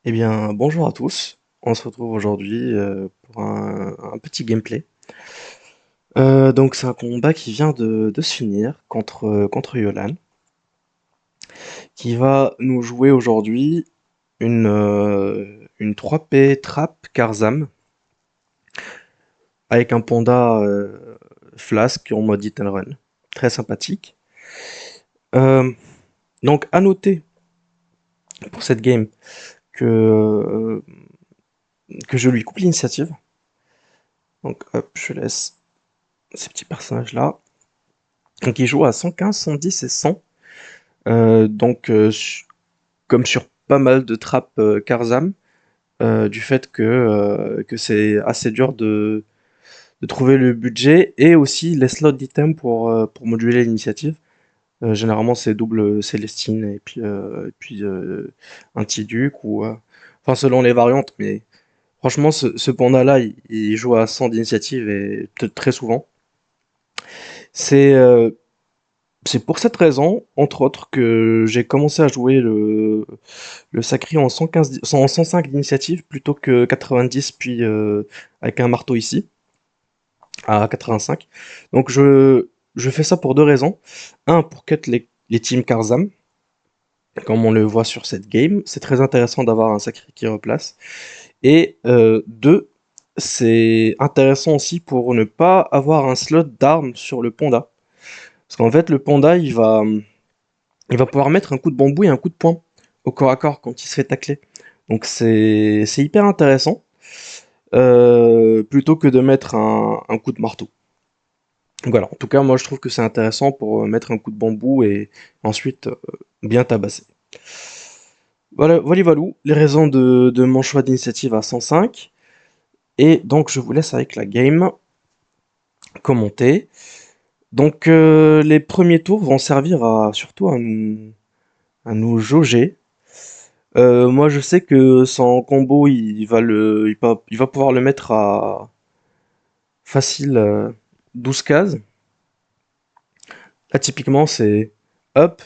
Eh bien, bonjour à tous. On se retrouve aujourd'hui pour un petit gameplay. Donc, c'est un combat qui vient de se finir contre Yolan, qui va nous jouer aujourd'hui une 3P Trap Karzam avec un panda Flask en mode hit and run. Très sympathique. Euh, donc, à noter pour cette game que je lui coupe l'initiative. Donc, hop, je laisse ces petits personnages-là. Donc il joue à 115, 110 et 100. Comme sur pas mal de trappes Karzam, du fait que c'est assez dur de trouver le budget et aussi les slots d'items pour moduler l'initiative. Généralement c'est double Célestine et puis un Tiduc enfin selon les variantes, mais franchement ce panda-là il joue à 100 d'initiative et peut-être très souvent. C'est C'est pour cette raison, entre autres, que j'ai commencé à jouer le Sacri en 115, en 105 d'initiative plutôt que 90, puis avec un marteau ici, à 85. Donc je fais ça pour deux raisons. Un, pour cut les teams Karzam, comme on le voit sur cette game. C'est très intéressant d'avoir un Sacri qui replace. Et deux, c'est intéressant aussi pour ne pas avoir un slot d'armes sur le Panda. Parce qu'en fait, le Panda, il va pouvoir mettre un coup de bambou et un coup de poing au corps à corps quand il se fait tacler. Donc c'est hyper intéressant, plutôt que de mettre un coup de marteau. Donc voilà, en tout cas moi je trouve que c'est intéressant pour mettre un coup de bambou et ensuite bien tabasser. Voilà, voilà, voilou, les raisons de mon choix d'initiative à 105. Et donc je vous laisse avec la game commenter. Donc les premiers tours vont servir surtout à nous jauger. Moi, je sais que son combo, il va pouvoir le mettre à facile 12 cases. Là, typiquement, c'est hop,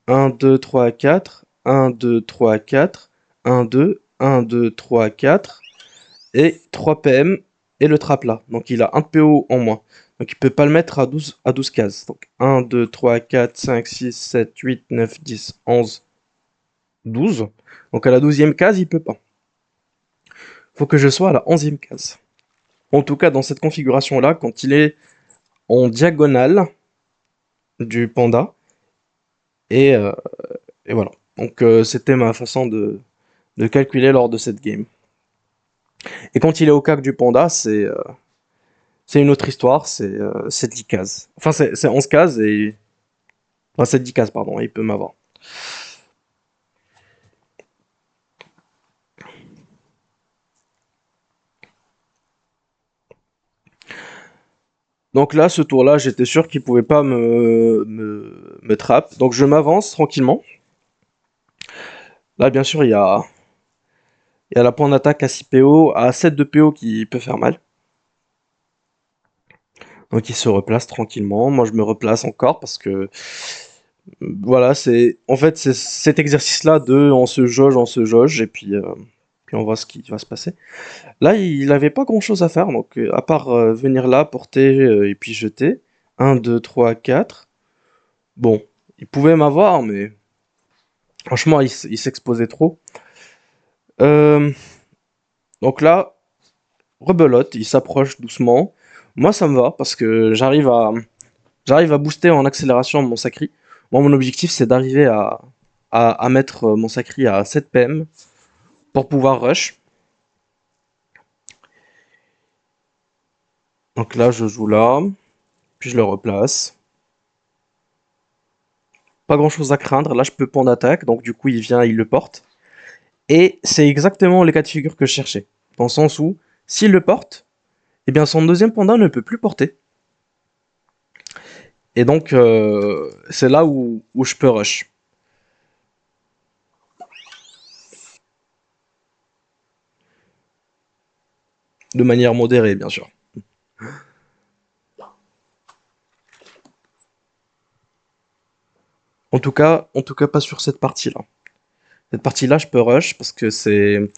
1, 2, 3, 4, 1, 2, 3, 4, 1, 2, 1, 2, 3, 4, et 3 PM, et le trap là. Donc, il a un PO en moins. Donc, il peut pas le mettre à douze cases. Donc, 1, 2, 3, 4, 5, 6, 7, 8, 9, 10, 11, 12. Donc, à la 12e case, il peut pas. Faut que je sois à la 11e case. En tout cas, dans cette configuration-là, quand il est en diagonale du panda, et, euh, et voilà. Donc c'était ma façon de calculer lors de cette game. Et quand il est au cac du panda, c'est une autre histoire, c'est 10 cases. Enfin, c'est 11 cases, et... Enfin, c'est 10 cases, pardon, et il peut m'avoir. Donc là, ce tour-là, j'étais sûr qu'il pouvait pas me trap. Donc je m'avance tranquillement. Là, bien sûr, il y a la point d'attaque à 6 PO, à 7 de PO qui peut faire mal. Donc il se replace tranquillement. Moi je me replace encore parce que voilà, c'est en fait c'est cet exercice-là de on se jauge et puis on voit ce qui va se passer. Là, il avait pas grand-chose à faire donc à part venir là, porter et puis jeter. Un, 2, 3, 4. Bon, il pouvait m'avoir mais franchement, il s'exposait trop. Euh, donc là, rebelote, il s'approche doucement. Moi ça me va parce que j'arrive à booster en accélération mon sacri. Moi, mon objectif, c'est d'arriver à mettre mon sacri à 7 PM pour pouvoir rush. Donc là, je joue là, puis je le replace. Pas grand chose à craindre. Là, je peux pont d'attaque, donc du coup, il vient, il le porte. Et c'est exactement les cas de figure que je cherchais. Dans le sens où, s'il le porte, eh bien, son deuxième panda ne peut plus porter. Et donc, c'est là où je peux rush. De manière modérée, bien sûr. En tout cas, pas sur cette partie-là. Cette partie-là, je peux rush parce que c'est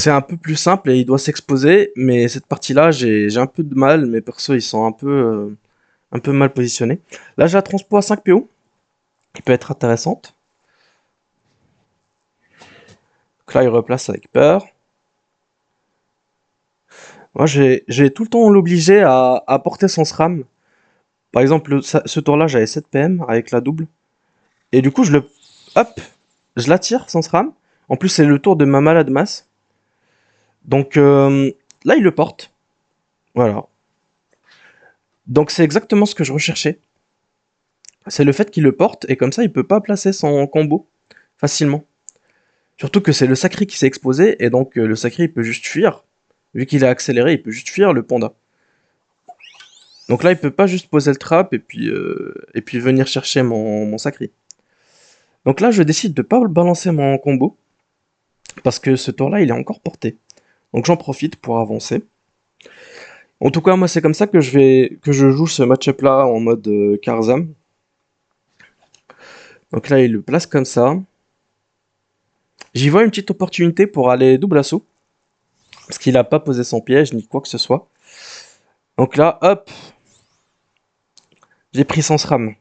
un peu plus simple et il doit s'exposer, mais cette partie-là, j'ai un peu de mal. Mes persos, ils sont un peu mal positionnés. Là, j'ai la transpo à 5 PO, qui peut être intéressante. Donc là, il replace avec peur. Moi, j'ai tout le temps l'obligé à porter son SRAM. Par exemple, ce tour-là, j'avais 7 PM avec la double. Et du coup, hop, je l'attire sans SRAM. En plus, c'est le tour de ma malade masse. Donc là, il le porte. Voilà. Donc c'est exactement ce que je recherchais. C'est le fait qu'il le porte et comme ça, il peut pas placer son combo facilement. Surtout que c'est le sacré qui s'est exposé et donc le sacré, il peut juste fuir. Vu qu'il est accéléré, il peut juste fuir le panda. Donc là, il peut pas juste poser le trap et puis venir chercher mon sacré. Donc là, je décide de pas balancer mon combo parce que ce tour-là, il est encore porté. Donc j'en profite pour avancer. En tout cas, moi, c'est comme ça que je joue ce match-up-là en mode Karzam. Donc là, il le place comme ça. J'y vois une petite opportunité pour aller double assaut. Parce qu'il a pas posé son piège ni quoi que ce soit. Donc là, hop, j'ai pris son SRAM.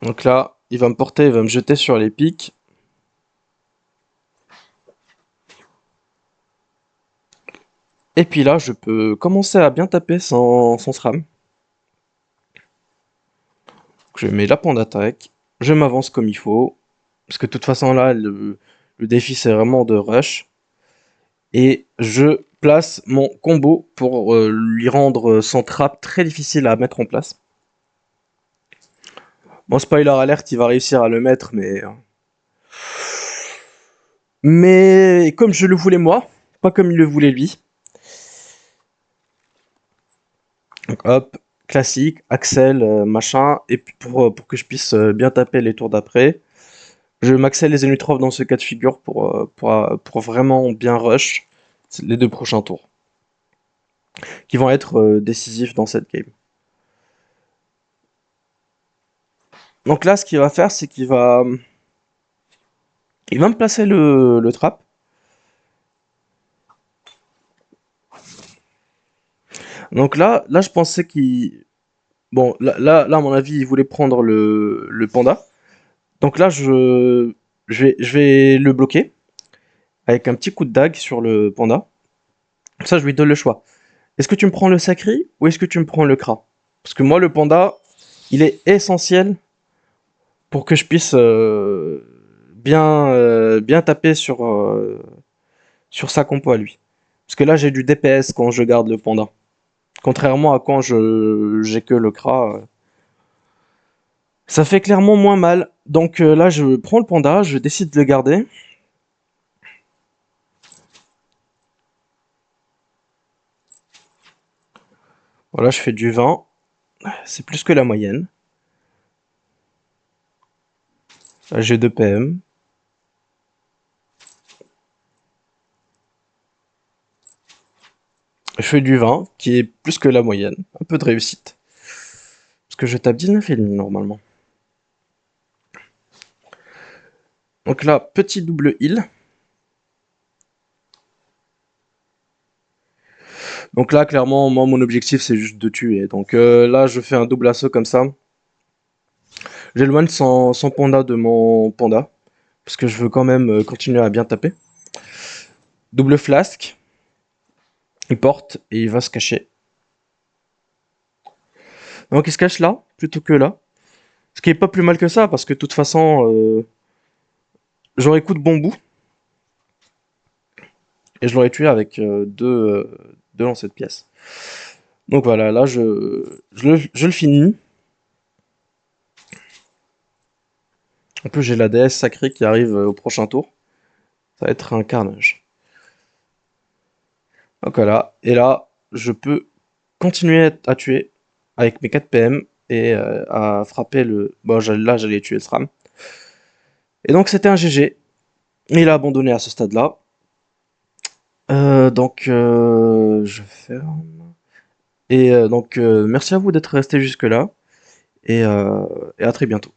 Donc là, il va me porter, il va me jeter sur les pics. Et puis là, je peux commencer à bien taper son SRAM. Je mets la pente d'attaque. Je m'avance comme il faut. Parce que de toute façon, là, le défi, c'est vraiment de rush. Et je place mon combo pour lui rendre son trap très difficile à mettre en place. Bon, spoiler alert, il va réussir à le mettre, mais comme je le voulais moi, pas comme il le voulait lui. Donc hop, classique, Axel, machin, et puis pour que je puisse bien taper les tours d'après, je m'axelle les ennemis trop dans ce cas de figure pour vraiment bien rush les deux prochains tours, qui vont être décisifs dans cette game. Donc là, ce qu'il va faire, c'est il va me placer le trap. Donc là, je pensais qu'il, bon, là, à mon avis, il voulait prendre le panda. Donc là, je vais le bloquer avec un petit coup de dague sur le panda. Ça, je lui donne le choix. Est-ce que tu me prends le sacri ou est-ce que tu me prends le cra? Parce que moi, le panda, il est essentiel pour que je puisse bien taper sur sa compo à lui. Parce que là, j'ai du DPS quand je garde le panda. Contrairement à quand j'ai que le cra. Ça fait clairement moins mal. Donc là, je prends le panda, je décide de le garder. Voilà, je fais du 20. C'est plus que la moyenne. Là, j'ai 2 PM. Je fais du 20, qui est plus que la moyenne. Un peu de réussite. Parce que je tape 19,5 normalement. Donc là, petit double heal. Donc là, clairement, moi, mon objectif, c'est juste de tuer. Donc là, je fais un double assaut comme ça. J'éloigne son panda de mon panda. Parce que je veux quand même continuer à bien taper. Double flasque. Il porte et il va se cacher. Donc il se cache là, plutôt que là. Ce qui est pas plus mal que ça, parce que de toute façon, j'aurais coup de bambou. Et je l'aurais tué avec deux lancers de pièces. Donc voilà, là, je le finis. En plus, j'ai la déesse sacrée qui arrive au prochain tour. Ça va être un carnage. Donc voilà, et là, je peux continuer à tuer avec mes 4 PM et à frapper le... Bon, là, j'allais tuer le SRAM. Et donc, c'était un GG. Il a abandonné à ce stade-là. Donc, je ferme. Et donc, merci à vous d'être resté jusque-là et, et à très bientôt.